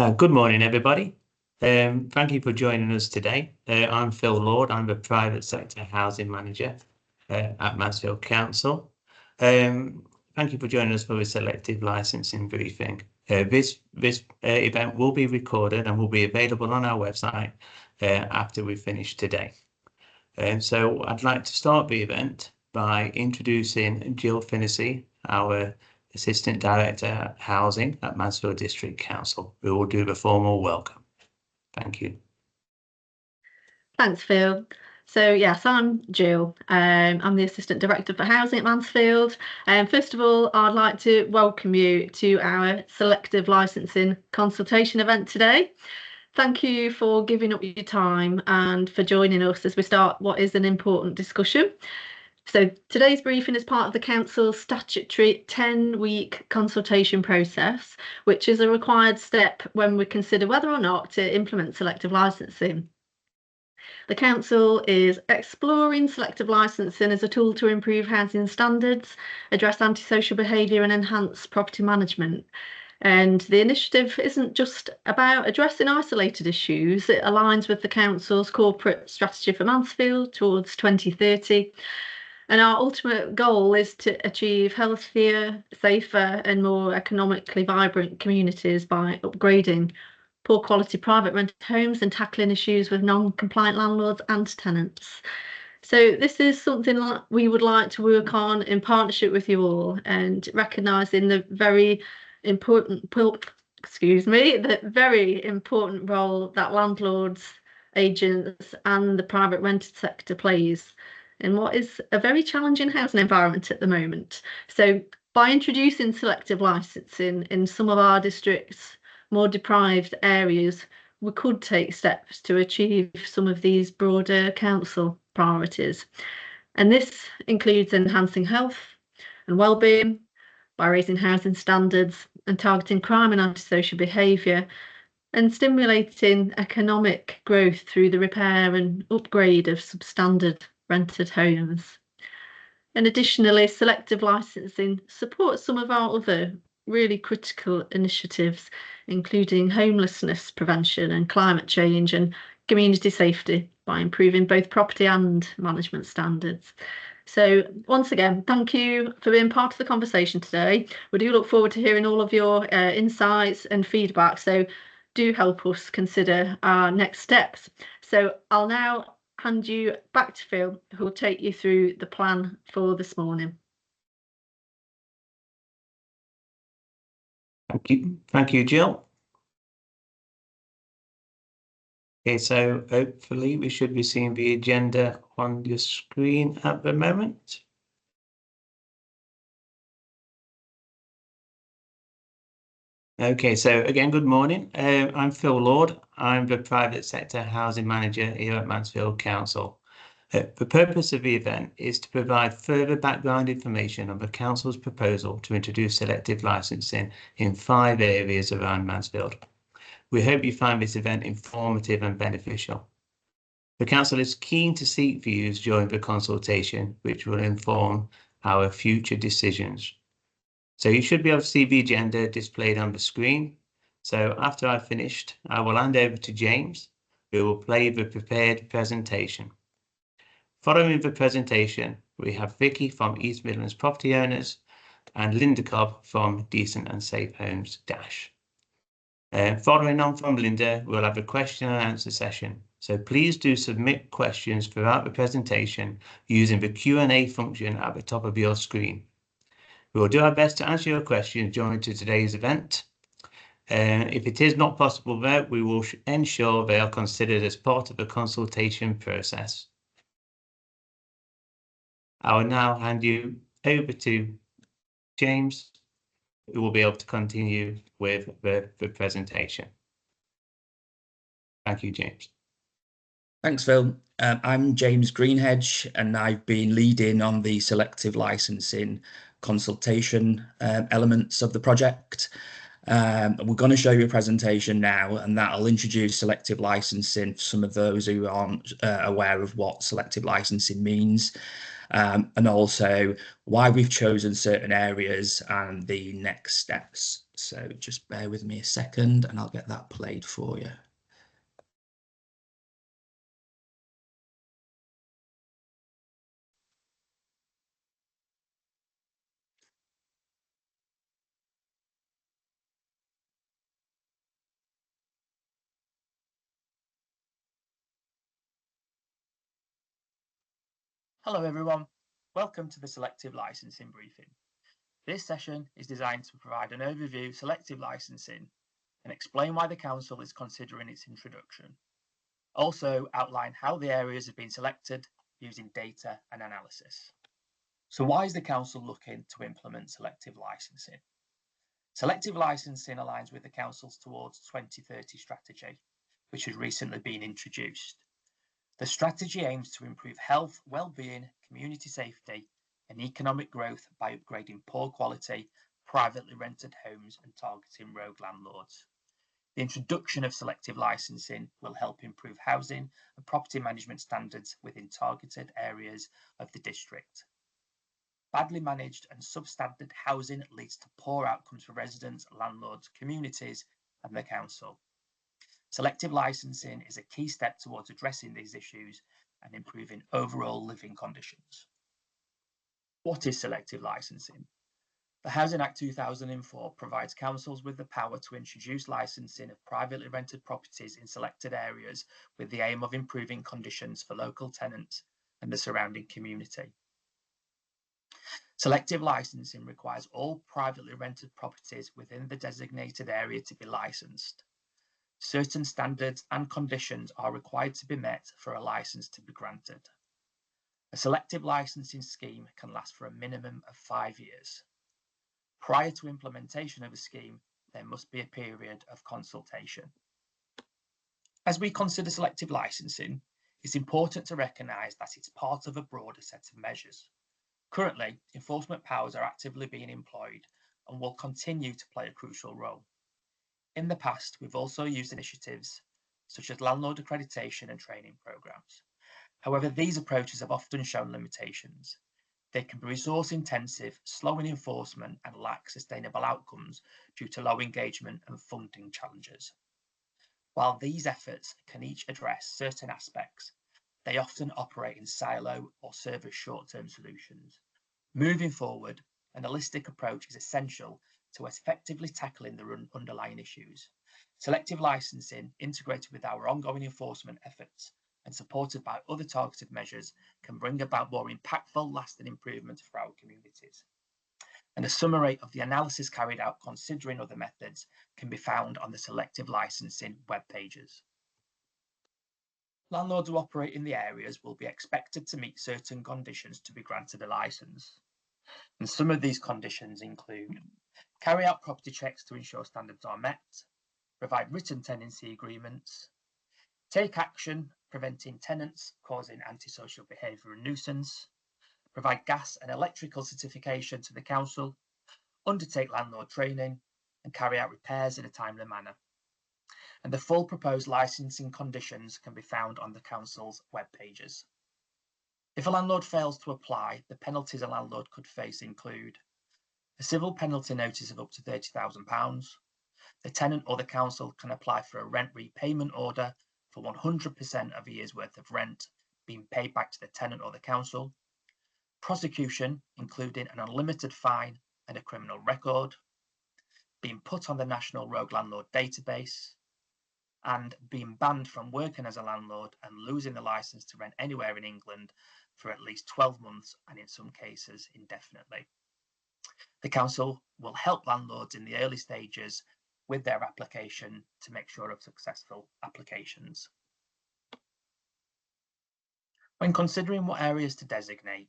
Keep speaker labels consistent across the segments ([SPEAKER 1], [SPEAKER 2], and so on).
[SPEAKER 1] Good morning, everybody. Thank you for joining us today. I'm Phil Lord. I'm the private sector housing manager at Mansfield Council. Thank you for joining us for the selective licensing briefing. This event will be recorded and will be available on our website after we finish today. So I'd like to start the event by introducing Jill Finnessy, our Assistant Director Housing at Mansfield District Council, who will do the formal welcome. Thank you.
[SPEAKER 2] Thanks, Phil. So yes, I'm Jill. I'm the Assistant Director for Housing at Mansfield. First of all, I'd like to welcome you to our selective licensing consultation event today. Thank you for giving up your time and for joining us as we start what is an important discussion. So today's briefing is part of the Council's statutory 10-week consultation process, which is a required step when we consider whether or not to implement selective licensing. The Council is exploring selective licensing as a tool to improve housing standards, address antisocial behaviour and enhance property management. And the initiative isn't just about addressing isolated issues, it aligns with the Council's corporate strategy for Mansfield towards 2030. And our ultimate goal is to achieve healthier, safer and more economically vibrant communities by upgrading poor quality private rented homes and tackling issues with non-compliant landlords and tenants. So this is something that we would like to work on in partnership with you all, and recognising the very important role that landlords, agents and the private rented sector plays in what is a very challenging housing environment at the moment. So by introducing selective licensing in some of our districts' more deprived areas, we could take steps to achieve some of these broader council priorities. And this includes enhancing health and well-being by raising housing standards and targeting crime and antisocial behaviour, and stimulating economic growth through the repair and upgrade of substandard rented homes. And additionally, selective licensing supports some of our other really critical initiatives, including homelessness prevention and climate change and community safety, by improving both property and management standards. So once again, thank you for being part of the conversation today. We do look forward to hearing all of your insights and feedback, so do help us consider our next steps. So I'll now hand you back to Phil, who will take you through the plan for this morning.
[SPEAKER 1] Thank you, Jill. Okay, so hopefully we should be seeing the agenda on your screen at the moment. Okay, so again, good morning. I'm Phil Lord. I'm the private sector housing manager here at Mansfield Council. The purpose of the event is to provide further background information on the Council's proposal to introduce selective licensing in 5 areas around Mansfield. We hope you find this event informative and beneficial. The Council is keen to seek views during the consultation, which will inform our future decisions. So you should be able to see the agenda displayed on the screen. So after I've finished, I will hand over to James, who will play the prepared presentation. Following the presentation, we have Vicky from East Midlands Property Owners and Linda Cobb from Decent and Safe Homes Dash. Following on from Linda, we'll have a question and answer session. So please do submit questions throughout the presentation using the Q&A function at the top of your screen. We will do our best to answer your questions during today's event. If it is not possible there, we will ensure they are considered as part of the consultation process. I will now hand you over to James, who will be able to continue with the presentation. Thank you, James.
[SPEAKER 3] Thanks, Phil. I'm James Greenhedge, and I've been leading on the selective licensing consultation elements of the project. We're going to show you a presentation now, and that'll introduce selective licensing for some of those who aren't aware of what selective licensing means, and also why we've chosen certain areas and the next steps. So just bear with me a second and I'll get that played for you. Hello everyone, welcome to the Selective Licensing Briefing. This session is designed to provide an overview of selective licensing and explain why the Council is considering its introduction. Also outline how the areas have been selected using data and analysis. So why is the Council looking to implement selective licensing? Selective licensing aligns with the Council's Towards 2030 strategy, which has recently been introduced. The strategy aims to improve health, well-being, community safety and economic growth by upgrading poor quality, privately rented homes and targeting rogue landlords. The introduction of selective licensing will help improve housing and property management standards within targeted areas of the district. Badly managed and substandard housing leads to poor outcomes for residents, landlords, communities and the Council. Selective licensing is a key step towards addressing these issues and improving overall living conditions. What is selective licensing? The Housing Act 2004 provides councils with the power to introduce licensing of privately rented properties in selected areas with the aim of improving conditions for local tenants and the surrounding community. Selective licensing requires all privately rented properties within the designated area to be licensed. Certain standards and conditions are required to be met for a license to be granted. A selective licensing scheme can last for a minimum of 5 years. Prior to implementation of a scheme, there must be a period of consultation. As we consider selective licensing, it's important to recognise that it's part of a broader set of measures. Currently, enforcement powers are actively being employed and will continue to play a crucial role. In the past, we've also used initiatives such as landlord accreditation and training programs. However, these approaches have often shown limitations. They can be resource intensive, slow in enforcement, and lack sustainable outcomes due to low engagement and funding challenges. While these efforts can each address certain aspects, they often operate in silo or serve as short-term solutions. Moving forward, an holistic approach is essential to effectively tackling the underlying issues. Selective licensing, integrated with our ongoing enforcement efforts and supported by other targeted measures, can bring about more impactful, lasting improvements for our communities. And a summary of the analysis carried out considering other methods can be found on the selective licensing web pages. Landlords who operate in the areas will be expected to meet certain conditions to be granted a licence. And some of these conditions include carry out property checks to ensure standards are met, provide written tenancy agreements, take action preventing tenants causing antisocial behaviour and nuisance, provide gas and electrical certification to the council, undertake landlord training, and carry out repairs in a timely manner. And the full proposed licensing conditions can be found on the council's web pages. If a landlord fails to apply, the penalties a landlord could face include a civil penalty notice of up to £30,000. The tenant or the council can apply for a rent repayment order for 100% of a year's worth of rent being paid back to the tenant or the council. Prosecution, including an unlimited fine and a criminal record. Being put on the National Rogue Landlord database. And being banned from working as a landlord and losing the licence to rent anywhere in England for at least 12 months and in some cases indefinitely. The council will help landlords in the early stages with their application to make sure of successful applications. When considering what areas to designate,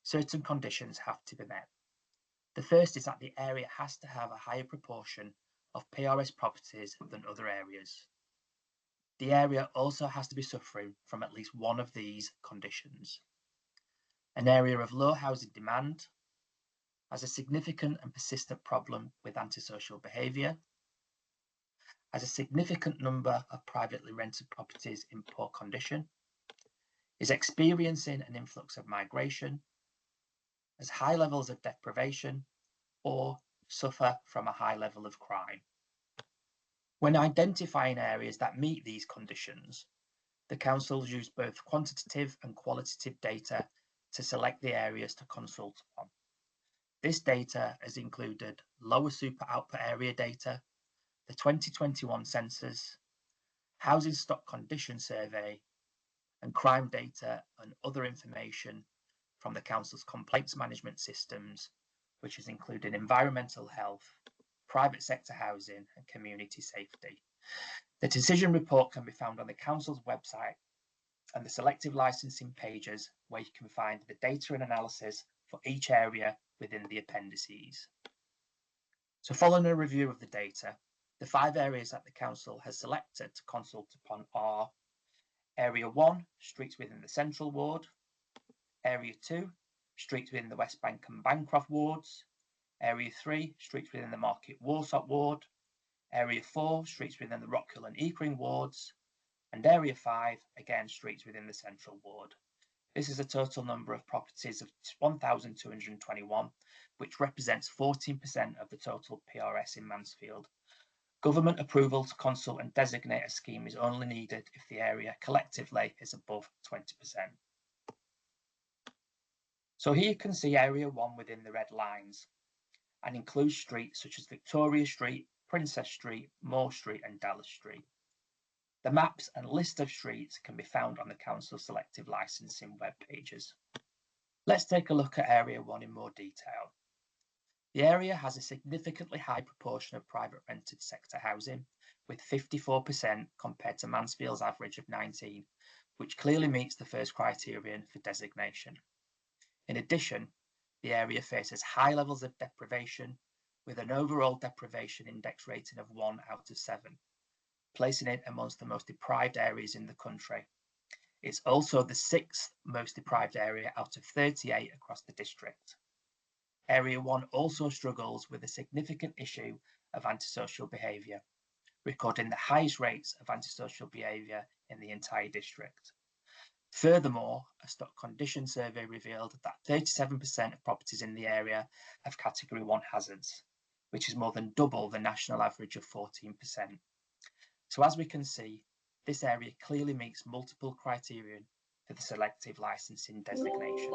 [SPEAKER 3] certain conditions have to be met. The first is that the area has to have a higher proportion of PRS properties than other areas. The area also has to be suffering from at least one of these conditions. An area of low housing demand, has a significant and persistent problem with antisocial behaviour, has a significant number of privately rented properties in poor condition, is experiencing an influx of migration, has high levels of deprivation, or suffer from a high level of crime. When identifying areas that meet these conditions, the councils use both quantitative and qualitative data to select the areas to consult upon. This data has included lower super output area data, the 2021 census, housing stock condition survey, and crime data and other information from the council's complaints management systems, which has included environmental health, private sector housing, and community safety. The decision report can be found on the council's website and the selective licensing pages, where you can find the data and analysis for each area within the appendices. So following a review of the data, the 5 areas that the council has selected to consult upon are Area 1, streets within the Central Ward, Area 2, streets within the West Bank and Bancroft wards, Area 3, streets within the Market Warsop ward, Area 4, streets within the Rockhill and Eakring wards, and Area 5, again, streets within the Central Ward. This is a total number of properties of 1,221, which represents 14% of the total PRS in Mansfield. Government approval to consult and designate a scheme is only needed if the area collectively is above 20%. So here you can see Area 1 within the red lines and includes streets such as Victoria Street, Princess Street, Moore Street and Dallas Street. The maps and list of streets can be found on the council selective licensing web pages. Let's take a look at Area 1 in more detail. The area has a significantly high proportion of private rented sector housing, with 54% compared to Mansfield's average of 19%, which clearly meets the first criterion for designation. In addition, the area faces high levels of deprivation, with an overall deprivation index rating of 1 out of 7. Placing it amongst the most deprived areas in the country. It's also the 6th most deprived area out of 38 across the district. Area 1 also struggles with a significant issue of antisocial behaviour, recording the highest rates of antisocial behaviour in the entire district. Furthermore, a stock condition survey revealed that 37% of properties in the area have Category 1 hazards, which is more than double the national average of 14%. So as we can see, this area clearly meets multiple criteria for the selective licensing designation.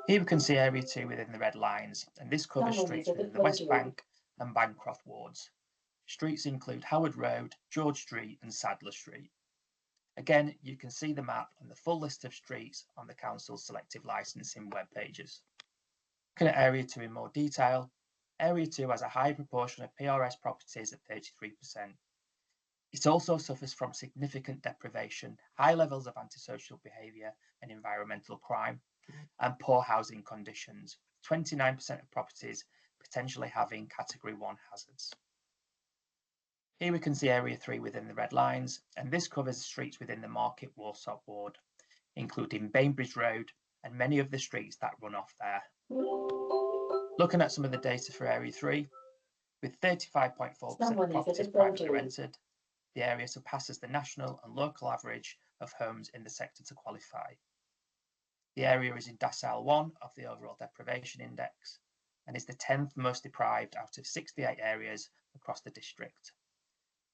[SPEAKER 3] Here we can see Area 2 within the red lines, and this covers streets within the West Bank and Bancroft wards. Streets include Howard Road, George Street and Sadler Street. Again, you can see the map and the full list of streets on the council's selective licensing web pages. Looking at Area 2 in more detail, Area 2 has a high proportion of PRS properties at 33%. It also suffers from significant deprivation, high levels of antisocial behaviour and environmental crime, and poor housing conditions, with 29% of properties potentially having Category 1 hazards. Here we can see Area 3 within the red lines, and this covers the streets within the Market Warsop ward, including Bainbridge Road and many of the streets that run off there. Looking at some of the data for Area 3, with 35.4% of properties privately rented, the area surpasses the national and local average of homes in the sector to qualify. The area is in decile 1 of the overall deprivation index and is the 10th most deprived out of 68 areas across the district.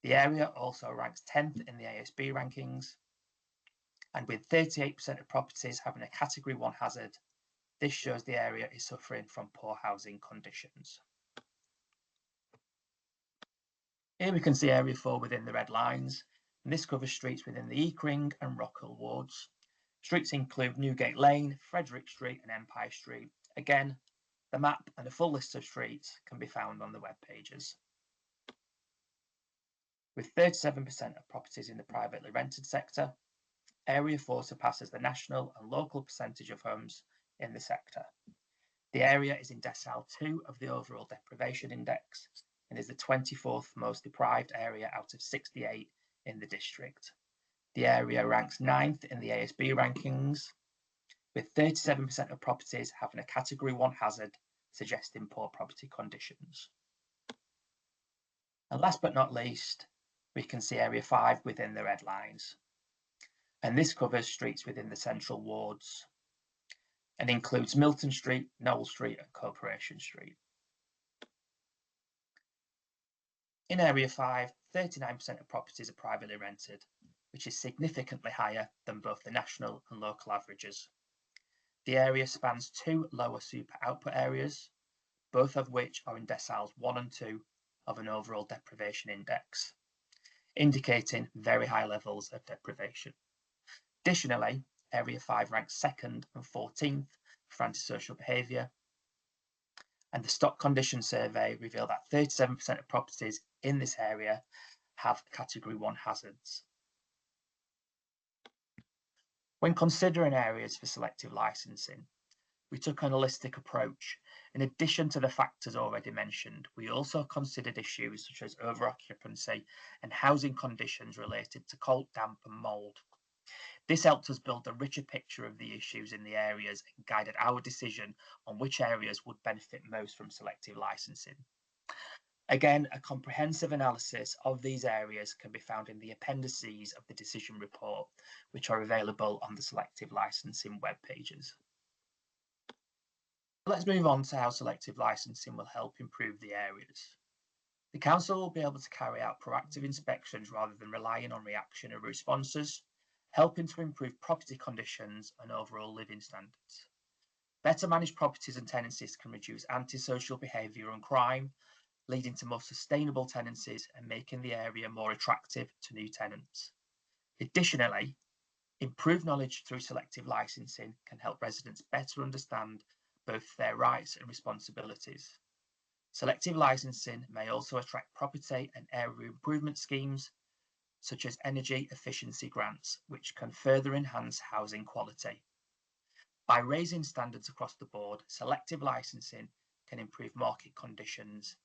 [SPEAKER 3] The area also ranks 10th in the ASB rankings, and with 38% of properties having a Category 1 hazard, this shows the area is suffering from poor housing conditions. Here we can see Area 4 within the red lines, and this covers streets within the Eakring and Rockhill wards. Streets include Newgate Lane, Frederick Street and Empire Street. Again, the map and a full list of streets can be found on the web pages. With 37% of properties in the privately rented sector, Area 4 surpasses the national and local percentage of homes in the sector. The area is in decile 2 of the overall deprivation index and is the 24th most deprived area out of 68 in the district. The area ranks 9th in the ASB rankings, with 37% of properties having a Category 1 hazard, suggesting poor property conditions. And last but not least, we can see Area 5 within the red lines. And this covers streets within the central wards and includes Milton Street, Knowle Street and Corporation Street. In Area 5, 39% of properties are privately rented, which is significantly higher than both the national and local averages. The area spans 2 lower super output areas, both of which are in deciles 1 and 2 of an overall deprivation index, indicating very high levels of deprivation. Additionally, Area 5 ranks 2nd and 14th for antisocial behaviour, and the stock condition survey revealed that 37% of properties in this area have Category 1 hazards. When considering areas for selective licensing, we took an holistic approach. In addition to the factors already mentioned, we also considered issues such as over-occupancy and housing conditions related to cold, damp and mould. This helped us build a richer picture of the issues in the areas and guided our decision on which areas would benefit most from selective licensing. Again, a comprehensive analysis of these areas can be found in the appendices of the decision report, which are available on the selective licensing web pages. Let's move on to how selective licensing will help improve the areas. The council will be able to carry out proactive inspections rather than relying on reactionary responses, helping to improve property conditions and overall living standards. Better managed properties and tenancies can reduce antisocial behaviour and crime, leading to more sustainable tenancies and making the area more attractive to new tenants. Additionally, improved knowledge through selective licensing can help residents better understand both their rights and responsibilities. Selective licensing may also attract property and area improvement schemes, such as energy efficiency grants, which can further enhance housing quality. By raising standards across the board, selective licensing can improve market conditions,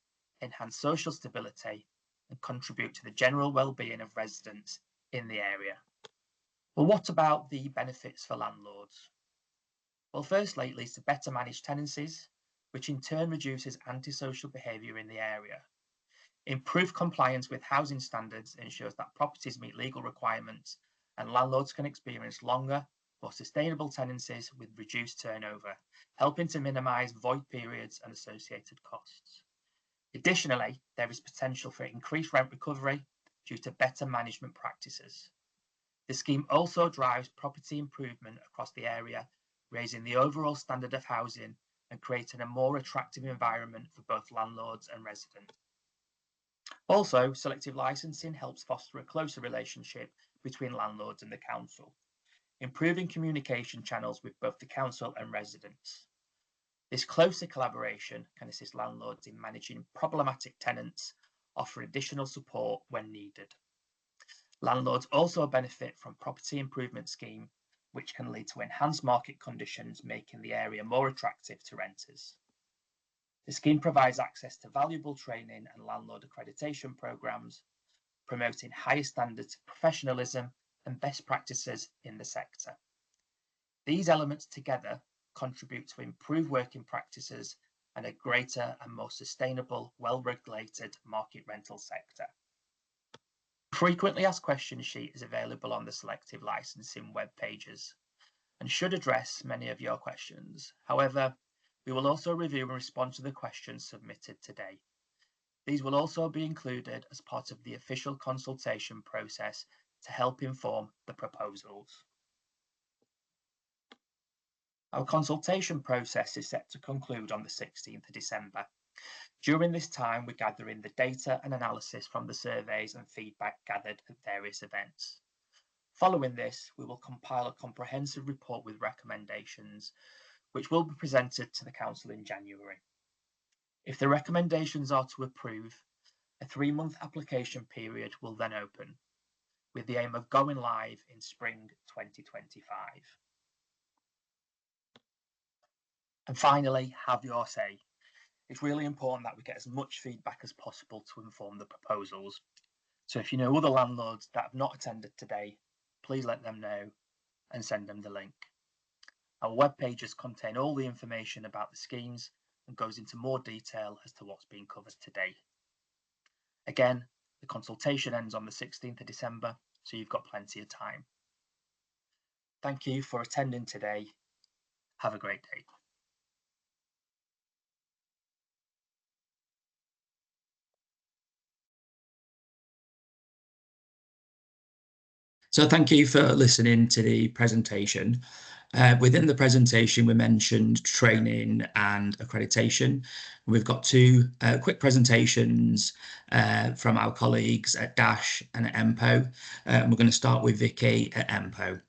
[SPEAKER 3] enhance social stability, and contribute to the general well-being of residents in the area. Well, what about the benefits for landlords? Well, firstly, it leads to better managed tenancies, which in turn reduces antisocial behaviour in the area. Improved compliance with housing standards ensures that properties meet legal requirements and landlords can experience longer, more sustainable tenancies with reduced turnover, helping to minimise void periods and associated costs. Additionally, there is potential for increased rent recovery due to better management practices. The scheme also drives property improvement across the area, raising the overall standard of housing and creating a more attractive environment for both landlords and residents. Also, selective licensing helps foster a closer relationship between landlords and the council, improving communication channels with both the council and residents. This closer collaboration can assist landlords in managing problematic tenants, offer additional support when needed. Landlords also benefit from property improvement scheme, which can lead to enhanced market conditions, making the area more attractive to renters. The scheme provides access to valuable training and landlord accreditation programs, promoting higher standards of professionalism and best practices in the sector. These elements together contribute to improved working practices and a greater and more sustainable, well-regulated market rental sector. The frequently asked questions sheet is available on the selective licensing web pages and should address many of your questions. However, we will also review and respond to the questions submitted today. These will also be included as part of the official consultation process to help inform the proposals. Our consultation process is set to conclude on the 16th of December. During this time, we gather in the data and analysis from the surveys and feedback gathered at various events. Following this, we will compile a comprehensive report with recommendations, which will be presented to the Council in January. If the recommendations are to approve, a 3-month application period will then open, with the aim of going live in spring 2025. And finally, have your say. It's really important that we get as much feedback as possible to inform the proposals. So if you know other landlords that have not attended today, please let them know and send them the link. Our web pages contain all the information about the schemes and goes into more detail as to what's being covered today. Again, the consultation ends on the 16th of December, so you've got plenty of time. Thank you for attending today. Have a great day. So thank you for listening to the presentation. Within the presentation, we mentioned training and accreditation. We've got two quick presentations from our colleagues at Dash and at EMPO. We're going to start with Vicky at EMPO.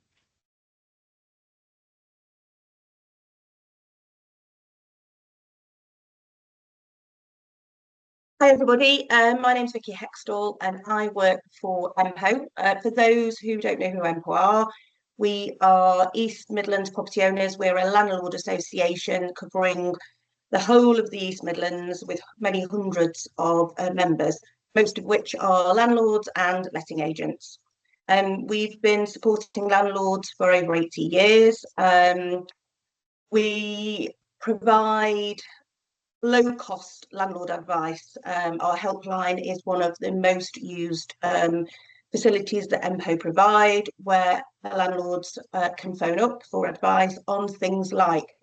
[SPEAKER 4] Hi everybody, my name's Vicky Hextall and I work for EMPO. For those who don't know who EMPO are, we are East Midlands property owners. We're a landlord association covering the whole of the East Midlands with many hundreds of members, most of which are landlords and letting agents. We've been supporting landlords for over 80 years. We provide low-cost landlord advice. Our helpline is one of the most used facilities that EMPO provide, where landlords can phone up for advice on things like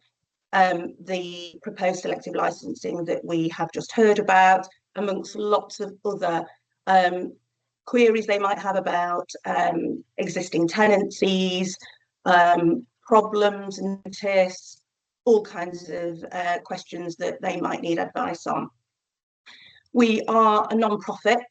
[SPEAKER 4] the proposed selective licensing that we have just heard about, amongst lots of other queries they might have about existing tenancies, problems, notice, all kinds of questions that they might need advice on. We are a non-profit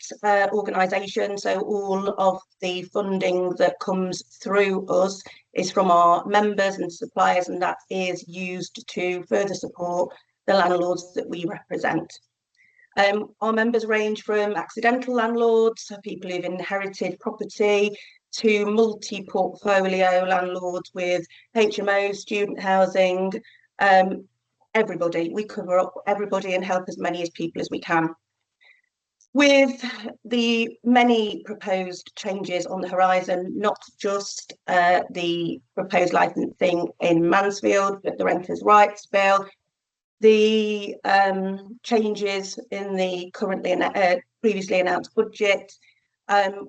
[SPEAKER 4] organisation, so all of the funding that comes through us is from our members and suppliers, and that is used to further support the landlords that we represent. Our members range from accidental landlords, so people who've inherited property, to multi-portfolio landlords with HMO, student housing, everybody. We cover up everybody and help as many people as we can. With the many proposed changes on the horizon, not just the proposed licensing in Mansfield, but the Renters' Rights Bill, the changes in the previously announced budget,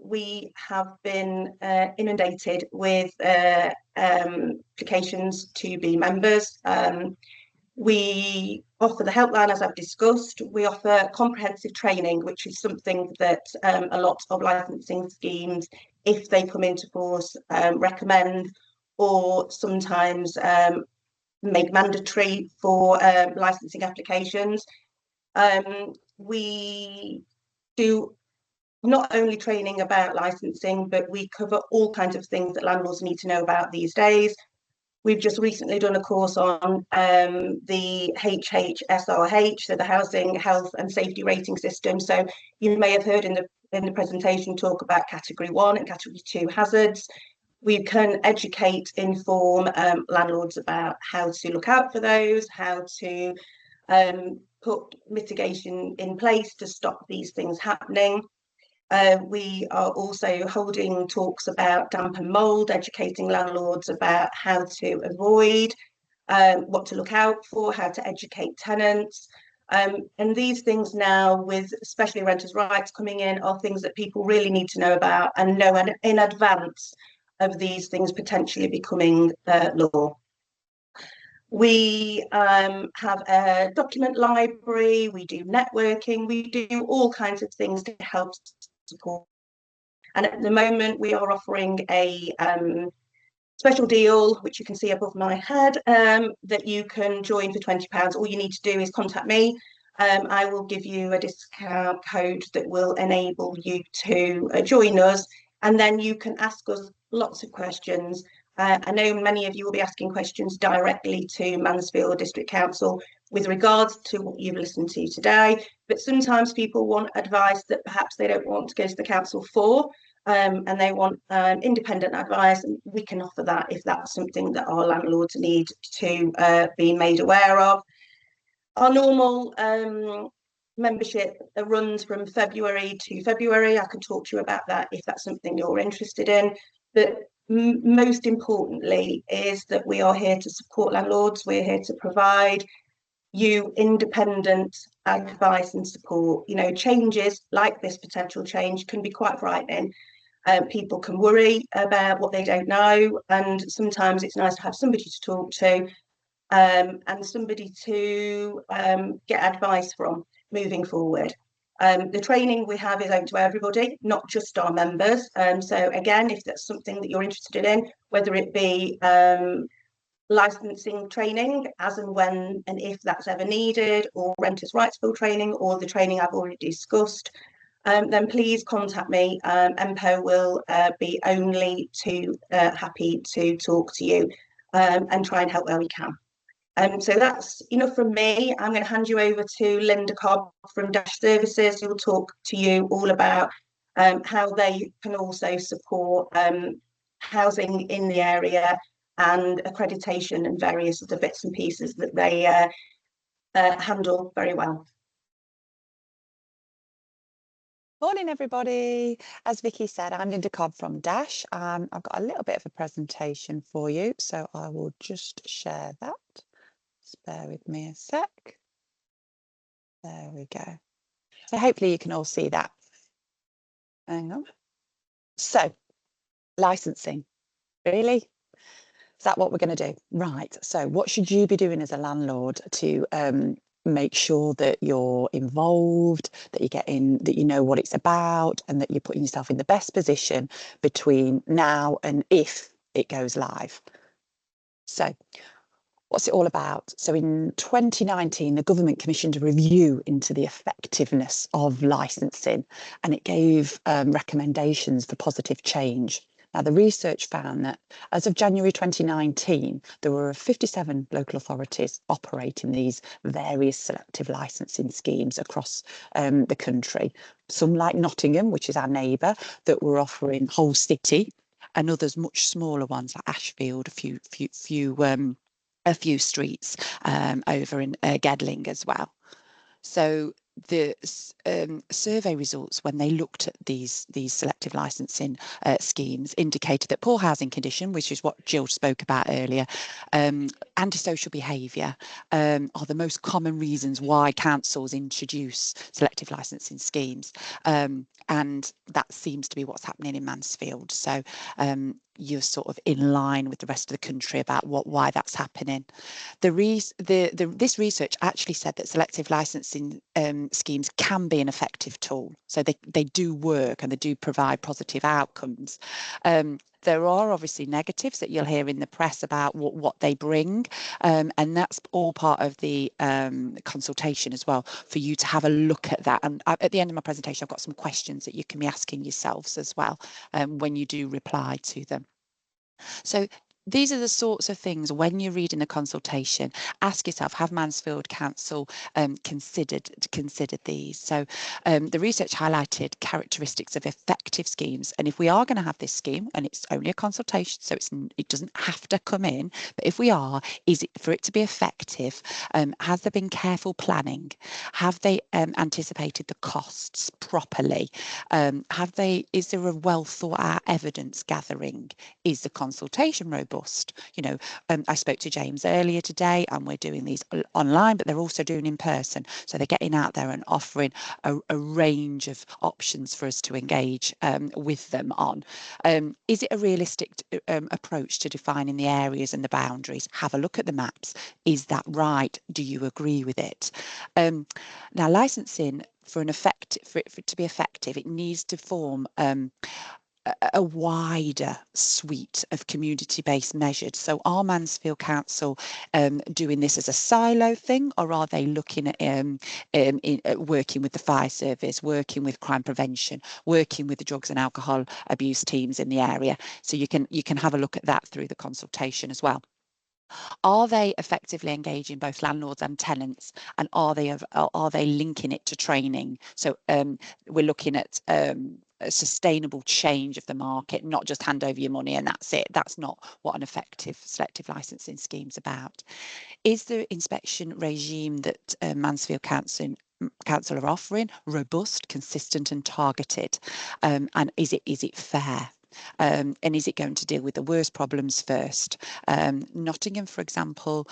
[SPEAKER 4] we have been inundated with applications to be members. We offer the helpline, as I've discussed. We offer comprehensive training, which is something that a lot of licensing schemes, if they come into force, recommend, or sometimes make mandatory for licensing applications. We do not only training about licensing, but we cover all kinds of things that landlords need to know about these days. We've just recently done a course on the HHSRH, so the Housing Health and Safety Rating System. So you may have heard in the presentation talk about Category 1 and Category 2 hazards. We can educate, inform landlords about how to look out for those, how to put mitigation in place to stop these things happening. We are also holding talks about damp and mould, educating landlords about how to avoid, what to look out for, how to educate tenants. And these things now, with especially renters' rights coming in, are things that people really need to know about and know in advance of these things potentially becoming law. We have a document library, we do networking, we do all kinds of things to help support. And at the moment, we are offering a special deal, which you can see above my head, that you can join for £20. All you need to do is contact me. I will give you a discount code that will enable you to join us, and then you can ask us lots of questions. I know many of you will be asking questions directly to Mansfield District Council with regards to what you've listened to today, but sometimes people want advice that perhaps they don't want to go to the council for, and they want independent advice, and we can offer that if that's something that our landlords need to be made aware of. Our normal membership runs from February to February. I can talk to you about that if that's something you're interested in. But most importantly is that we are here to support landlords. We're here to provide you independent advice and support. You know, changes like this potential change can be quite frightening. People can worry about what they don't know, and sometimes it's nice to have somebody to talk to and somebody to get advice from moving forward. The training we have is open to everybody, not just our members. So again, if that's something that you're interested in, whether it be licensing training as and when and if that's ever needed, or renters' rights bill training, or the training I've already discussed, then please contact me. MPO will be only too happy to talk to you and try and help where we can. So that's enough from me. I'm going to hand you over to Linda Cobb from Dash Services, who will talk to you all about how they can also support housing in the area and accreditation and various other bits and pieces that they handle very well.
[SPEAKER 5] Morning, everybody. As Vicky said, I'm Linda Cobb from Dash. I've got a little bit of a presentation for you, so I will just share that. Just bear with me a sec. There we go. So hopefully you can all see that. Hang on. So, licensing. Really? Is that what we're going to do? Right. So what should you be doing as a landlord to make sure that you're involved, that you know what it's about, and that you're putting yourself in the best position between now and if it goes live? So what's it all about? So in 2019, the government commissioned a review into the effectiveness of licensing, and it gave recommendations for positive change. Now, the research found that as of January 2019, there were 57 local authorities operating these various selective licensing schemes across the country. Some, like Nottingham, which is our neighbour, that were offering whole city, and others much smaller ones like Ashfield, a few streets over in Gedling as well. So the survey results, when they looked at these selective licensing schemes, indicated that poor housing condition, which is what Jill spoke about earlier, antisocial behaviour are the most common reasons why councils introduce selective licensing schemes, and that seems to be what's happening in Mansfield. So you're sort of in line with the rest of the country about why that's happening. This research actually said that selective licensing schemes can be an effective tool. So they do work and they do provide positive outcomes. There are obviously negatives that you'll hear in the press about what they bring, and that's all part of the consultation as well, for you to have a look at that. And at the end of my presentation, I've got some questions that you can be asking yourselves as well when you do reply to them. So these are the sorts of things, when you're reading the consultation, ask yourself, have Mansfield Council considered these? So the research highlighted characteristics of effective schemes. And if we are going to have this scheme, and it's only a consultation, so it doesn't have to come in, but if we are, is it for it to be effective? Has there been careful planning? Have they anticipated the costs properly? Is there a well thought out evidence gathering? Is the consultation robust? You know, I spoke to James earlier today, and we're doing these online, but they're also doing in person. So they're getting out there and offering a range of options for us to engage with them on. Is it a realistic approach to defining the areas and the boundaries? Have a look at the maps. Is that right? Do you agree with it? Now, licensing for it to be effective, it needs to form a wider suite of community-based measures. So are Mansfield Council doing this as a silo thing, or are they looking at working with the fire service, working with crime prevention, working with the drugs and alcohol abuse teams in the area? So you can have a look at that through the consultation as well. Are they effectively engaging both landlords and tenants, and are they linking it to training? So we're looking at a sustainable change of the market, not just hand over your money and that's it. That's not what an effective selective licensing scheme is about. Is the inspection regime that Mansfield Council are offering robust, consistent and targeted? And is it fair? And is it going to deal with the worst problems first? Nottingham, for example,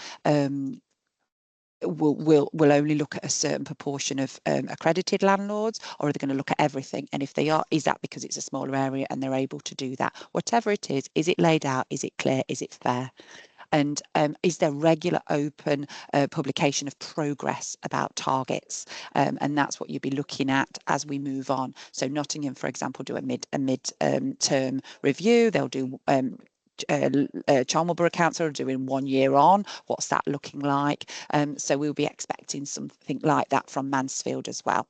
[SPEAKER 5] will only look at a certain proportion of accredited landlords, or are they going to look at everything? And if they are, is that because it's a smaller area and they're able to do that? Whatever it is it laid out? Is it clear? Is it fair? And is there regular open publication of progress about targets? And that's what you'll be looking at as we move on. So Nottingham, for example, do a mid-term review. They'll do Charmelborough Council are doing 1 year on. What's that looking like? So we'll be expecting something like that from Mansfield as well.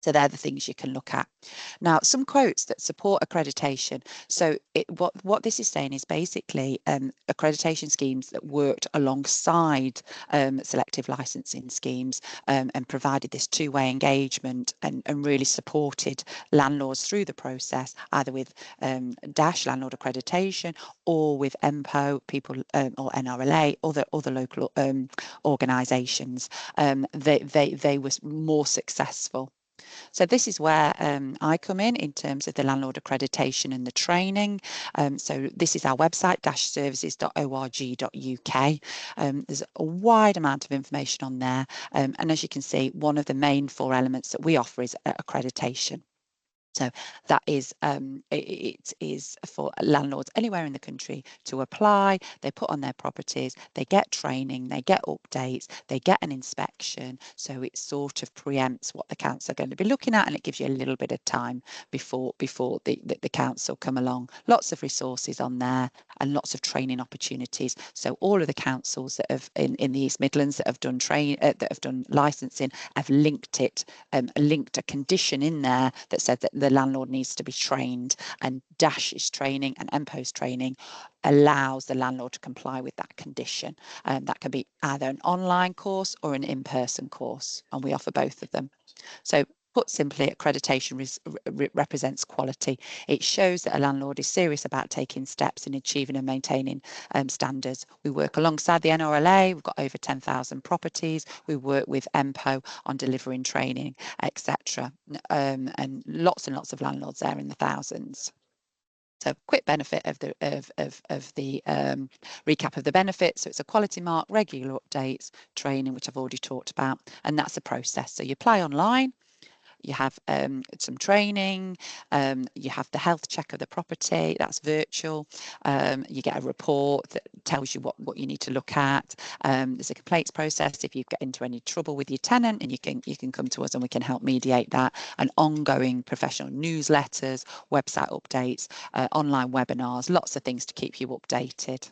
[SPEAKER 5] So they're the things you can look at. Now, some quotes that support accreditation. So what this is saying is basically accreditation schemes that worked alongside selective licensing schemes and provided this two-way engagement and really supported landlords through the process, either with DASH, landlord accreditation, or with MPO, people or NRLA, other local organisations. They were more successful. So this is where I come in terms of the landlord accreditation and the training. So this is our website, dashservices.org.uk. There's a wide amount of information on there. And as you can see, one of the main 4 elements that we offer is accreditation. So that is, it is for landlords anywhere in the country to apply. They put on their properties, they get training, they get updates, they get an inspection. So it sort of preempts what the council are going to be looking at, and it gives you a little bit of time before the council come along. Lots of resources on there and lots of training opportunities. So all of the councils that have in the East Midlands that have done licensing have linked it, linked a condition in there that said that the landlord needs to be trained, and DASH's training and MPO's training allows the landlord to comply with that condition. That can be either an online course or an in-person course, and we offer both of them. So put simply, accreditation represents quality. It shows that a landlord is serious about taking steps in achieving and maintaining standards. We work alongside the NRLA. We've got over 10,000 properties. We work with MPO on delivering training, etc. And lots of landlords there in the thousands. So quick benefit of the recap of the benefits. So it's a quality mark, regular updates, training, which I've already talked about, and that's a process. So you apply online. You have some training, you have the health check of the property, that's virtual. You get a report that tells you what you need to look at. There's a complaints process if you get into any trouble with your tenant, and you can come to us and we can help mediate that. And ongoing professional newsletters, website updates, online webinars, lots of things to keep you updated.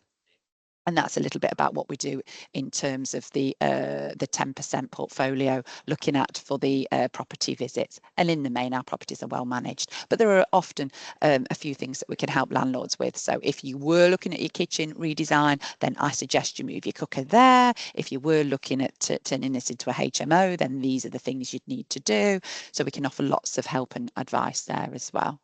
[SPEAKER 5] And that's a little bit about what we do in terms of the 10% portfolio, looking at for the property visits. And in the main, our properties are well managed. But there are often a few things that we can help landlords with. So if you were looking at your kitchen redesign, then I suggest you move your cooker there. If you were looking at turning this into a HMO, then these are the things you'd need to do. So we can offer lots of help and advice there as well.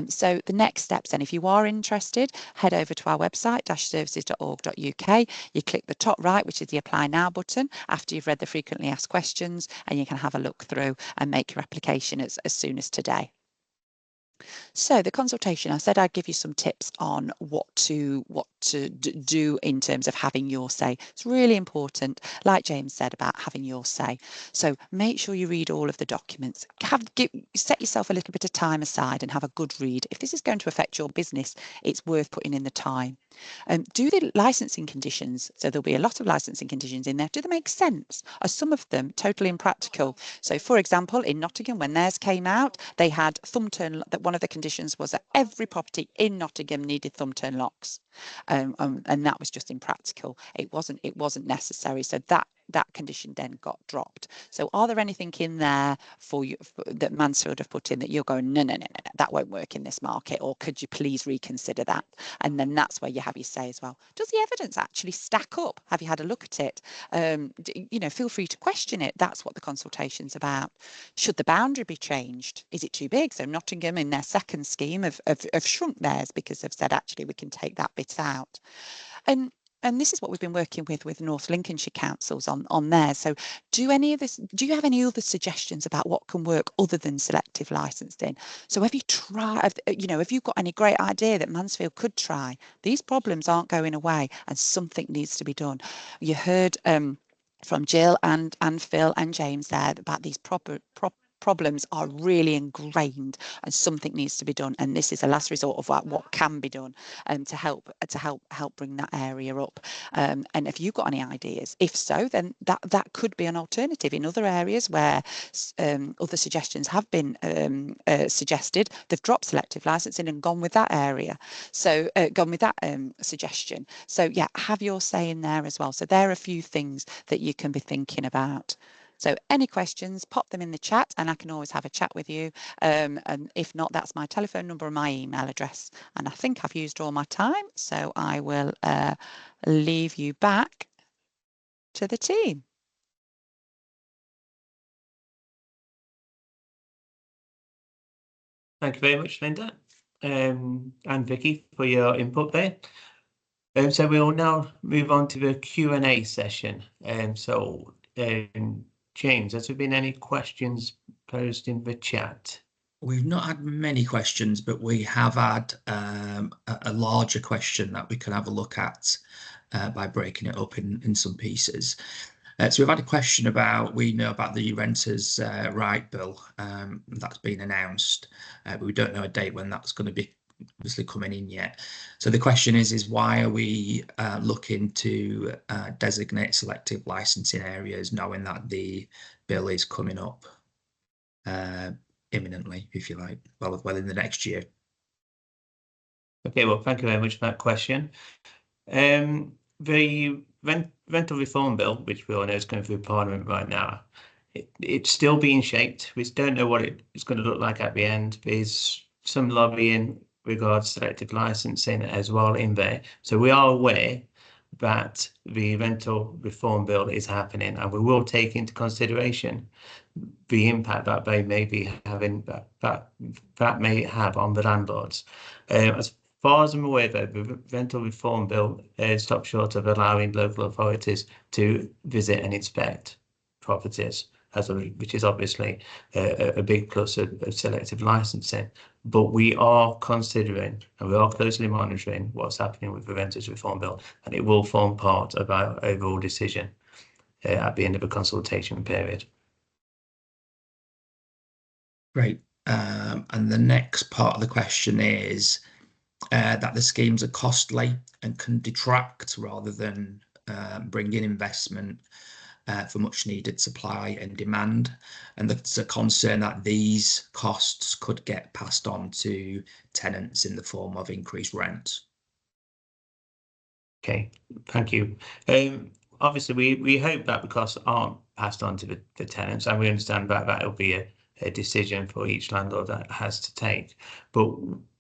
[SPEAKER 5] So the next steps then, if you are interested, head over to our website, dashservices.org.uk. You click the top right, which is the Apply Now button, after you've read the frequently asked questions, and you can have a look through and make your application as soon as today. So the consultation, I said I'd give you some tips on what to do in terms of having your say. It's really important, like James said, about having your say. So make sure you read all of the documents. Set yourself a little bit of time aside and have a good read. If this is going to affect your business, it's worth putting in the time. Do the licensing conditions, so there'll be a lot of licensing conditions in there, do they make sense? Are some of them totally impractical? So for example, in Nottingham, when theirs came out, they had thumb turn, that one of the conditions was that every property in Nottingham needed thumb turn locks, and that was just impractical. It wasn't necessary. So that condition then got dropped. So are there anything in there for you that Mansfield have put in that you're going, no, that won't work in this market, or could you please reconsider that? And then that's where you have your say as well. Does the evidence actually stack up? Have you had a look at it? Feel free to question it. That's what the consultation's about. Should the boundary be changed? Is it too big? So Nottingham in their second scheme have shrunk theirs because they've said, actually, we can take that bit out. And this is what we've been working with North Lincolnshire councils on there. So do you have any other suggestions about what can work other than selective licensing? So have you have you got any great idea that Mansfield could try? These problems aren't going away and something needs to be done. You heard from Jill and Phil and James there about these problems are really ingrained and something needs to be done, and this is a last resort of what can be done to help bring that area up. And if you've got any ideas, if so, then that could be an alternative in other areas where other suggestions have been suggested. They've dropped selective licensing and gone with that area, so gone with that suggestion. So yeah, have your say in there as well. So there are a few things that you can be thinking about. So any questions, pop them in the chat and I can always have a chat with you. And if not, that's my telephone number and my email address. And I think I've used all my time, so I will leave you back to the team.
[SPEAKER 1] Thank you very much, Linda, and Vicky, for your input there. So we will now move on to the Q&A session. James, has there been any questions posed in the chat?
[SPEAKER 3] We've not had many questions, but we have had a larger question that we can have a look at by breaking it up in some pieces. So we've had a question about, we know about the Renters' Right Bill that's been announced, but we don't know a date when that's going to be obviously coming in yet. So the question is why are we looking to designate selective licensing areas, knowing that the bill is coming up imminently, if you like, well in the next year?
[SPEAKER 1] Okay, well, thank you very much for that question. The rental reform bill, which we all know is going through Parliament right now, it's still being shaped. We don't know what it's going to look like at the end. There's some lobbying regards selective licensing as well in there. So we are aware that the rental reform bill is happening, and we will take into consideration the impact that they may be having, that may have on the landlords. As far as I'm aware, though, the rental reform bill stops short of allowing local authorities to visit and inspect properties, which is obviously a big plus of selective licensing. But we are considering and we are closely monitoring what's happening with the Renters Reform Bill, and it will form part of our overall decision at the end of a consultation period.
[SPEAKER 3] Great. And the next part of the question is that the schemes are costly and can detract rather than bring in investment for much needed supply and demand, and there's a concern that these costs could get passed on to tenants in the form of increased rent.
[SPEAKER 1] Okay, thank you. Obviously, we hope that the costs aren't passed on to the tenants, and we understand that that'll be a decision for each landlord that has to take. But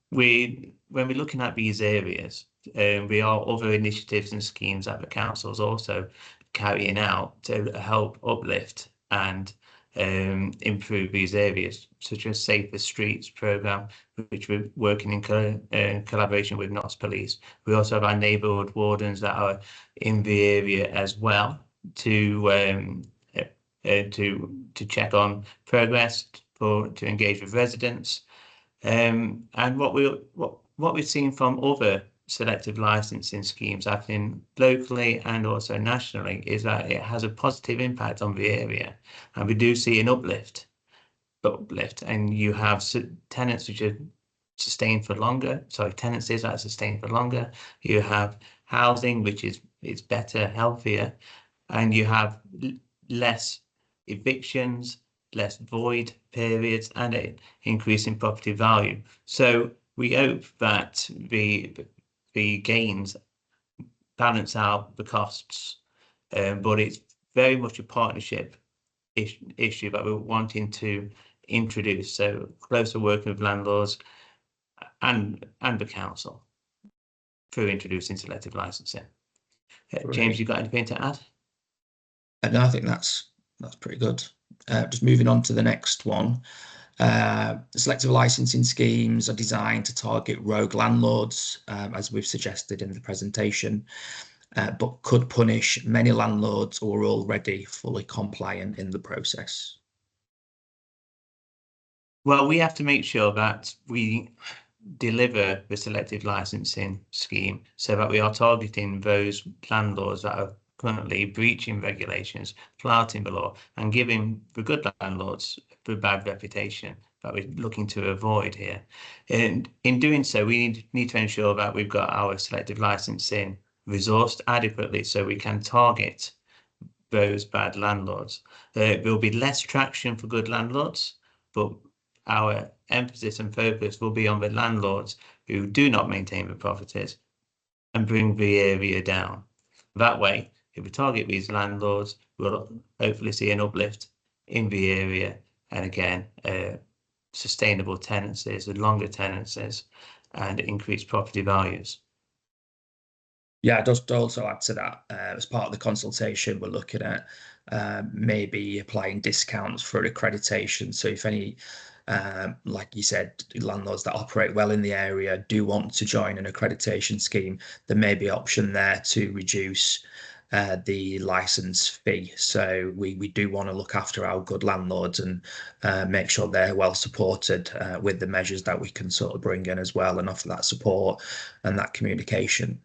[SPEAKER 1] when we're looking at these areas, we are other initiatives and schemes that the council's also carrying out to help uplift and improve these areas, such as Safer Streets programme, which we're working in collaboration with Notts Police. We also have our neighbourhood wardens that are in the area as well to check on progress, to engage with residents. And what we've seen from other selective licensing schemes happening locally and also nationally is that it has a positive impact on the area, and we do see an uplift, and you have tenants which are sustained for longer. Sorry, tenancies that are sustained for longer. You have housing which is better, healthier, and you have less evictions, less void periods, and an increase in property value. So we hope that the gains balance out the costs, but it's very much a partnership issue that we're wanting to introduce. So closer working with landlords and the council through introducing selective licensing. James, you got anything to add?
[SPEAKER 3] No, I think that's pretty good. Just moving on to the next one. Selective licensing schemes are designed to target rogue landlords, as we've suggested in the presentation, but could punish many landlords who are already fully compliant in the process.
[SPEAKER 1] Well, we have to make sure that we deliver the selective licensing scheme so that we are targeting those landlords that are currently breaching regulations, flouting the law, and giving the good landlords the bad reputation that we're looking to avoid here. And in doing so, we need to ensure that we've got our selective licensing resourced adequately so we can target those bad landlords. There will be less traction for good landlords, but our emphasis and focus will be on the landlords who do not maintain the properties and bring the area down. That way, if we target these landlords, we'll hopefully see an uplift in the area, and again, sustainable tenancies and longer tenancies and increased property values.
[SPEAKER 3] Yeah, just also add to that, as part of the consultation, we're looking at maybe applying discounts for accreditation. So if any, like you said, landlords that operate well in the area do want to join an accreditation scheme, there may be an option there to reduce the license fee. So we do want to look after our good landlords and make sure they're well supported with the measures that we can sort of bring in as well, and offer that support and that communication.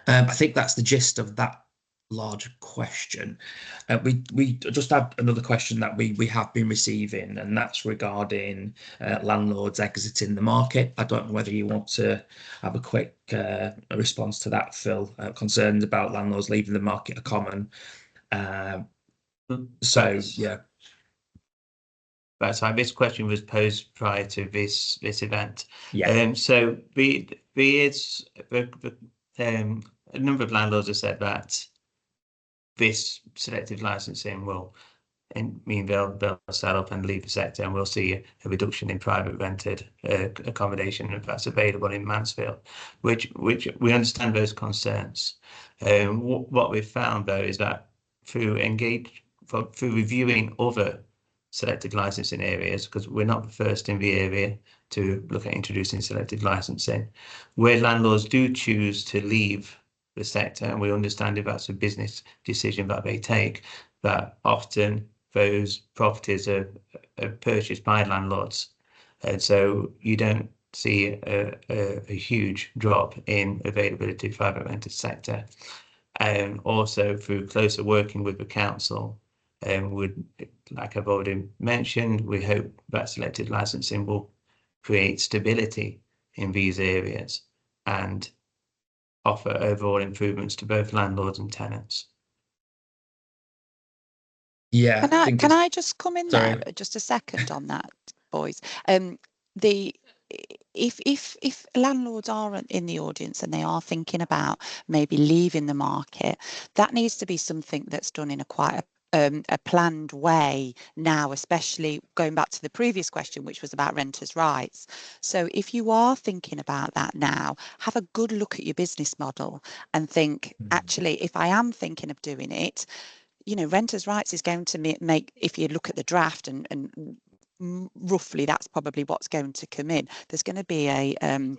[SPEAKER 3] I think that's the gist of that large question. We just had another question that we have been receiving, and that's regarding landlords exiting the market. I don't know whether you want to have a quick response to that, Phil. Concerns about landlords leaving the market are common. So yeah.
[SPEAKER 1] That's right. This question was posed prior to this event.
[SPEAKER 3] Yeah.
[SPEAKER 1] So a number of landlords have said that this selective licensing will mean they'll sell up and leave the sector, and we'll see a reduction in private rented accommodation if that's available in Mansfield, which we understand those concerns. What we've found though is that through reviewing other selective licensing areas, because we're not the first in the area to look at introducing selective licensing, where landlords do choose to leave the sector, and we understand if that's a business decision that they take, that often those properties are purchased by landlords, and so you don't see a huge drop in availability of private rented sector. And also through closer working with the council, like I've already mentioned, we hope that selective licensing will create stability in these areas and offer overall improvements to both landlords and tenants.
[SPEAKER 3] Yeah.
[SPEAKER 5] Can I just come in there just a second on that, boys? If landlords are in the audience and they are thinking about maybe leaving the market, that needs to be something that's done in a planned way now, especially going back to the previous question, which was about renters' rights. So if you are thinking about that now, have a good look at your business model and think, actually, if I am thinking of doing it, you know, renters' rights is going to make, if you look at the draft and roughly that's probably what's going to come in, there's going to be an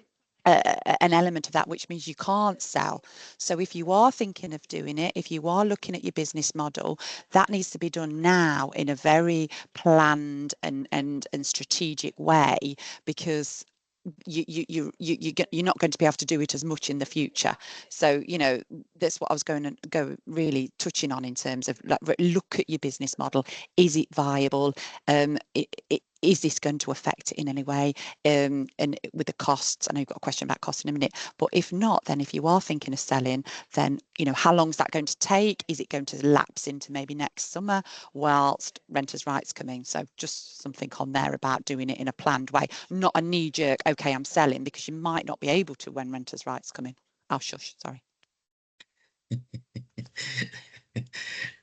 [SPEAKER 5] element of that, which means you can't sell. So if you are thinking of doing it, if you are looking at your business model, that needs to be done now in a very planned and strategic way, because you're not going to be able to do it as much in the future. So, you know, that's what I was going to go really touching on in terms of, like, look at your business model. Is it viable? Is this going to affect it in any way? And with the costs, I know you've got a question about costs in a minute, but if not, then if you are thinking of selling, then, you know, how long is that going to take? Is it going to lapse into maybe next summer whilst renters' rights come in? So just something on there about doing it in a planned way, not a knee-jerk, okay, I'm selling, because you might not be able to when renters' rights come in. Oh, shush, sorry.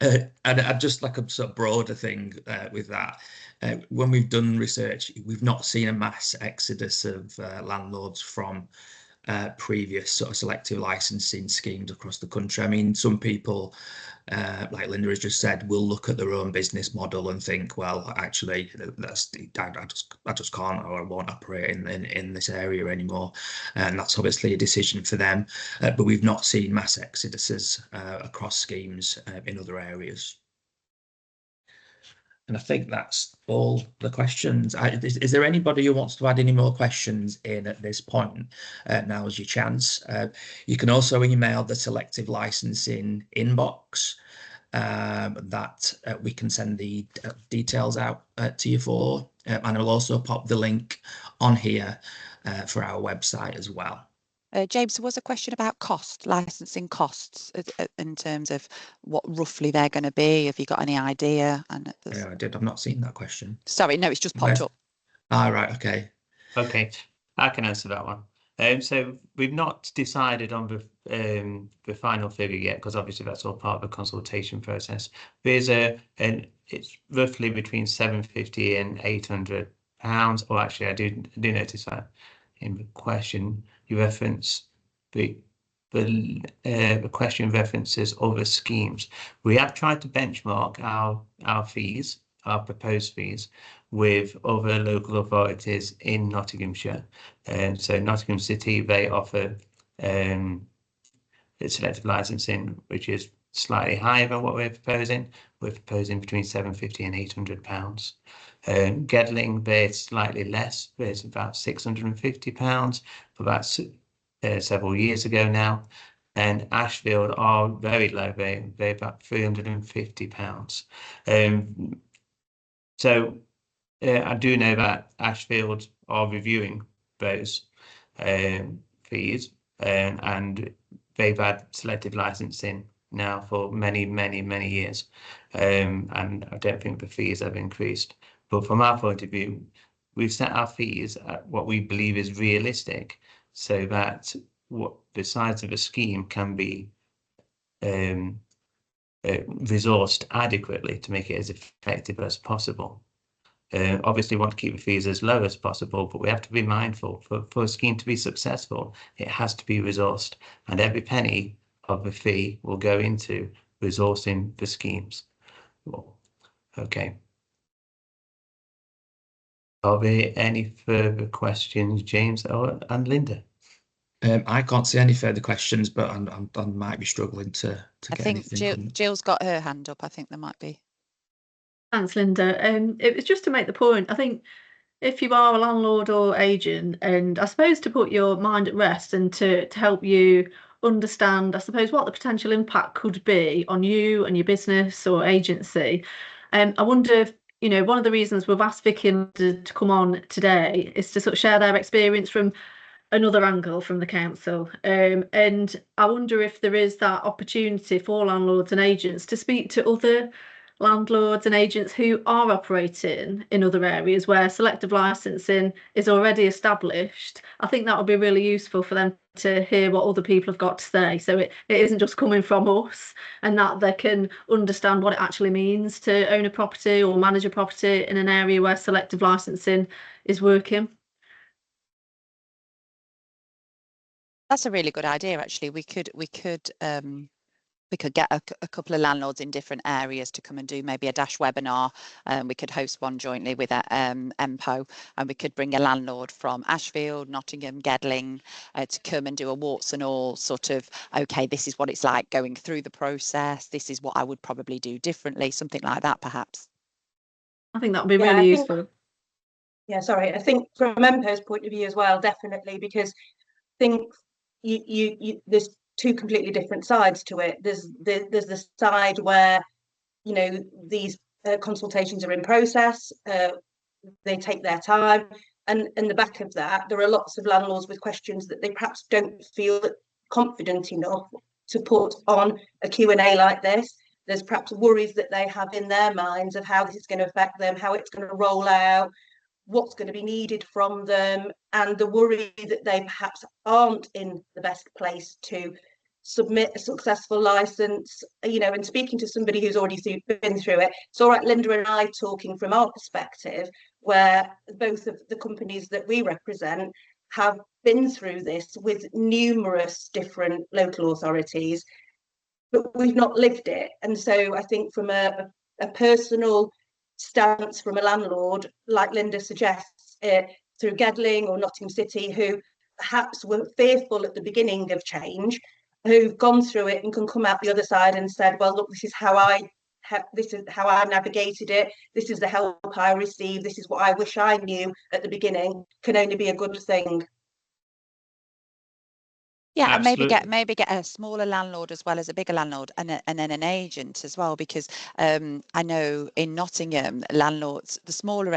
[SPEAKER 3] And just like a sort of broader thing with that, when we've done research, we've not seen a mass exodus of landlords from previous sort of selective licensing schemes across the country. I mean, some people, like Linda has just said, will look at their own business model and think, well, actually, I just can't, or I won't operate in this area anymore, and that's obviously a decision for them. But we've not seen mass exoduses across schemes in other areas. And I think that's all the questions. Is there anybody who wants to add any more questions in at this point? Now is your chance. You can also email the selective licensing inbox that we can send the details out to you for. And I'll also pop the link on here for our website as well.
[SPEAKER 5] James, there was a question about licensing costs in terms of what roughly they're going to be. Have you got any idea? And
[SPEAKER 3] I've not seen that question.
[SPEAKER 5] Sorry, no, it's just popped up.
[SPEAKER 3] Right, okay.
[SPEAKER 1] Okay, I can answer that one. So we've not decided on the final figure yet, because obviously that's all part of the consultation process. There's it's roughly between £750 and £800. Or actually, I do notice that in the question you reference the question references other schemes. We have tried to benchmark our fees, our proposed fees, with other local authorities in Nottinghamshire. And so Nottingham City, they offer selective licensing, which is slightly higher than what we're proposing. We're proposing between £750 and £800. Gedling, they're slightly less. There's about £650 for about several years ago now. And Ashfield are very low. They're about £350. So I do know that Ashfield are reviewing those fees, and they've had selective licensing now for many years, and I don't think the fees have increased. But from our point of view, we've set our fees at what we believe is realistic, so that what the size of a scheme can be resourced adequately to make it as effective as possible. Obviously want to keep the fees as low as possible, but we have to be mindful for a scheme to be successful, it has to be resourced, and every penny of the fee will go into resourcing the schemes. Well, okay. Are there any further questions, James and Linda?
[SPEAKER 3] I can't see any further questions, but I might be struggling to
[SPEAKER 5] I
[SPEAKER 3] get
[SPEAKER 5] think
[SPEAKER 3] anything.
[SPEAKER 5] Jill's got her hand up. I think there might be.
[SPEAKER 2] Thanks, Linda. It was just to make the point. I think if you are a landlord or agent, and I suppose to put your mind at rest and to help you understand, I suppose, what the potential impact could be on you and your business or agency. I wonder if, one of the reasons we've asked Vicky and Linda to come on today is to sort of share their experience from another angle from the council. And I wonder if there is that opportunity for landlords and agents to speak to other landlords and agents who are operating in other areas where selective licensing is already established. I think that would be really useful for them to hear what other people have got to say, so it isn't just coming from us, and that they can understand what it actually means to own a property or manage a property in an area where selective licensing is working.
[SPEAKER 5] That's a really good idea, actually. We could get a couple of landlords in different areas to come and do maybe a dash webinar. We could host one jointly with MPO, and we could bring a landlord from Ashfield, Nottingham, Gedling to come and do a warts and all sort of, okay, this is what it's like going through the process. This is what I would probably do differently, something like that, perhaps.
[SPEAKER 2] I think that would be really useful.
[SPEAKER 4] Yeah, sorry. I think from MPO's point of view as well, definitely, because I think there's two completely different sides to it. There's the side where, these consultations are in process, they take their time, and in the back of that, there are lots of landlords with questions that they perhaps don't feel confident enough to put on a Q&A like this. There's perhaps worries that they have in their minds of how this is going to affect them, how it's going to roll out, what's going to be needed from them, and the worry that they perhaps aren't in the best place to submit a successful license. And speaking to somebody who's already been through it, it's all right, Linda and I talking from our perspective, where both of the companies that we represent have been through this with numerous different local authorities, but we've not lived it. And so I think from a personal stance from a landlord, like Linda suggests, through Gedling or Nottingham City, who perhaps were fearful at the beginning of change, who've gone through it and can come out the other side and said, well, look, this is how I this is how I navigated it, this is the help I received, this is what I wish I knew at the beginning, can only be a good thing.
[SPEAKER 5] Yeah,
[SPEAKER 1] Absolutely.
[SPEAKER 5] and maybe get a smaller landlord as well as a bigger landlord, and then an agent as well, because I know in Nottingham, landlords, the smaller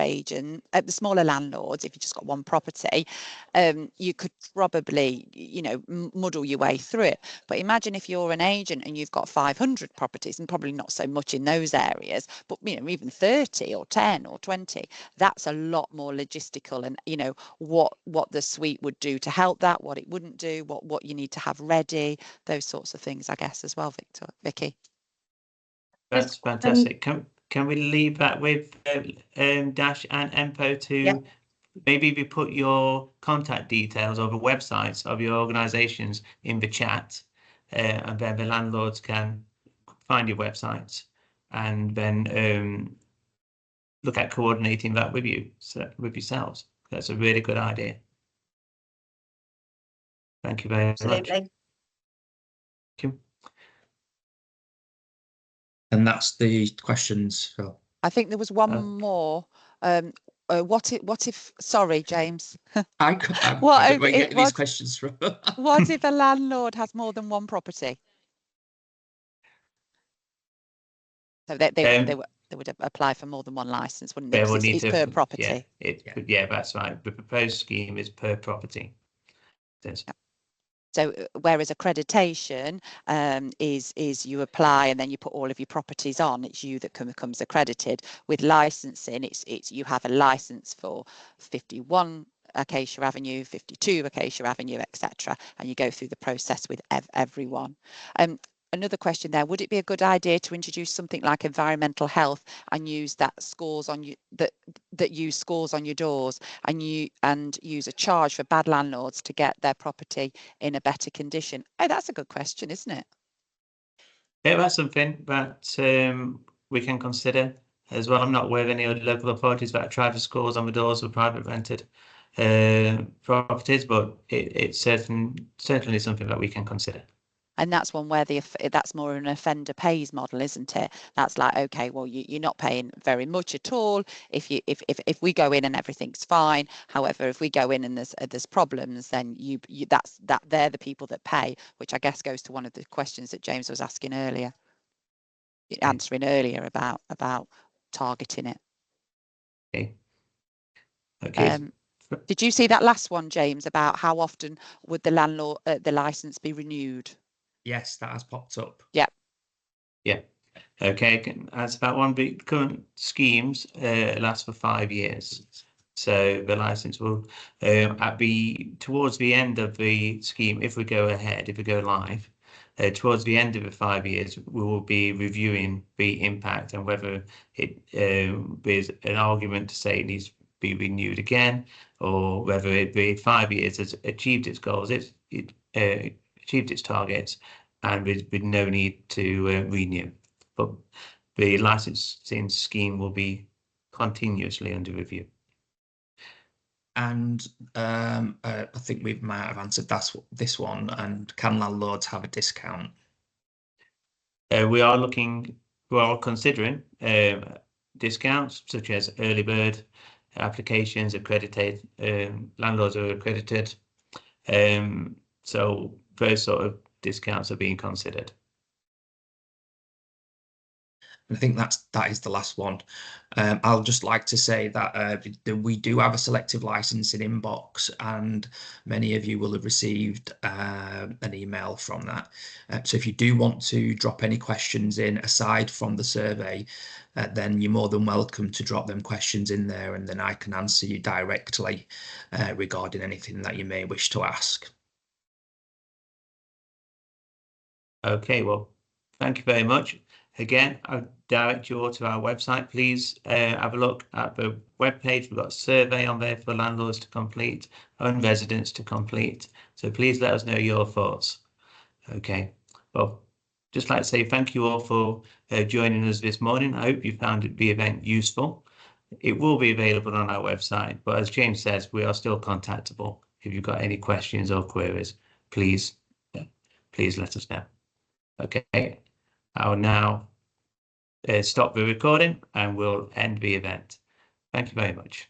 [SPEAKER 5] landlords, if you just got one property, you could probably, you know, muddle your way through it. But imagine if you're an agent and you've got 500 properties, and probably not so much in those areas, but you know, even 30 or 10 or 20, that's a lot more logistical, and you know what the suite would do to help that, what it wouldn't do, what you need to have ready, those sorts of things, I guess, as well, Vicky.
[SPEAKER 1] That's fantastic. Can we leave that with Dash and Empo to maybe we put your contact details or the websites of your organisations in the chat, and then the landlords can find your websites and then look at coordinating that with you, with yourselves. That's a really good idea. Thank you very much. Thank you.
[SPEAKER 3] And that's the questions, Phil.
[SPEAKER 5] I think there was one more. What if? Sorry, James.
[SPEAKER 3] I don't know where you're getting these questions from.
[SPEAKER 5] What if a landlord has more than one property? So they would apply for more than one license, wouldn't they? It's per property.
[SPEAKER 1] Yeah, that's right. The proposed scheme is per property.
[SPEAKER 5] So whereas accreditation is you apply and then you put all of your properties on, it's you that becomes accredited. With licensing, it's you have a license for 51 Acacia Avenue, 52 Acacia Avenue, etc., and you go through the process with everyone. Another question there: would it be a good idea to introduce something like environmental health and use that scores on you that use scores on your doors, and use a charge for bad landlords to get their property in a better condition? Oh, that's a good question, isn't it?
[SPEAKER 1] Yeah, that's something that we can consider as well. I'm not aware of any other local authorities that have tried the scores on the doors of private rented properties, but it's certainly something that we can consider.
[SPEAKER 5] And that's one where that's more an offender pays model, isn't it? That's like, okay, well, you're not paying very much at all if we go in and everything's fine. However, if we go in and there's problems, then they're the people that pay, which I guess goes to one of the questions that James was asking earlier, answering earlier about targeting it.
[SPEAKER 1] Okay.
[SPEAKER 5] Did you see that last one, James, about how often would the landlord the license be renewed?
[SPEAKER 3] Yes, that has popped up.
[SPEAKER 5] Yeah.
[SPEAKER 1] Yeah. Okay. That's about one. The current schemes last for 5 years. So the license will towards the end of the scheme, if we go live, towards the end of the 5 years, we will be reviewing the impact and whether there's an argument to say it needs to be renewed again, or whether the 5 years has achieved its goals, achieved its targets, and with no need to renew. But the licensing scheme will be continuously under review.
[SPEAKER 3] And I think we might have answered this one. And can landlords have a discount?
[SPEAKER 1] We are considering discounts such as early bird applications, accredited landlords are accredited. So those sort of discounts are being considered.
[SPEAKER 3] I think that is the last one. I'll just like to say that we do have a selective licensing inbox, and many of you will have received an email from that. So if you do want to drop any questions in aside from the survey, then you're more than welcome to drop them questions in there, and then I can answer you directly regarding anything that you may wish to ask.
[SPEAKER 1] Okay, well, thank you very much. Again, I'll direct you all to our website. Please have a look at the webpage. We've got a survey on there for landlords to complete and residents to complete. So please let us know your thoughts. Okay, well, just like to say thank you all for joining us this morning. I hope you found the event useful. It will be available on our website, but as James says, we are still contactable. If you've got any questions or queries, please let us know. Okay, I will now stop the recording and we'll end the event. Thank you very much.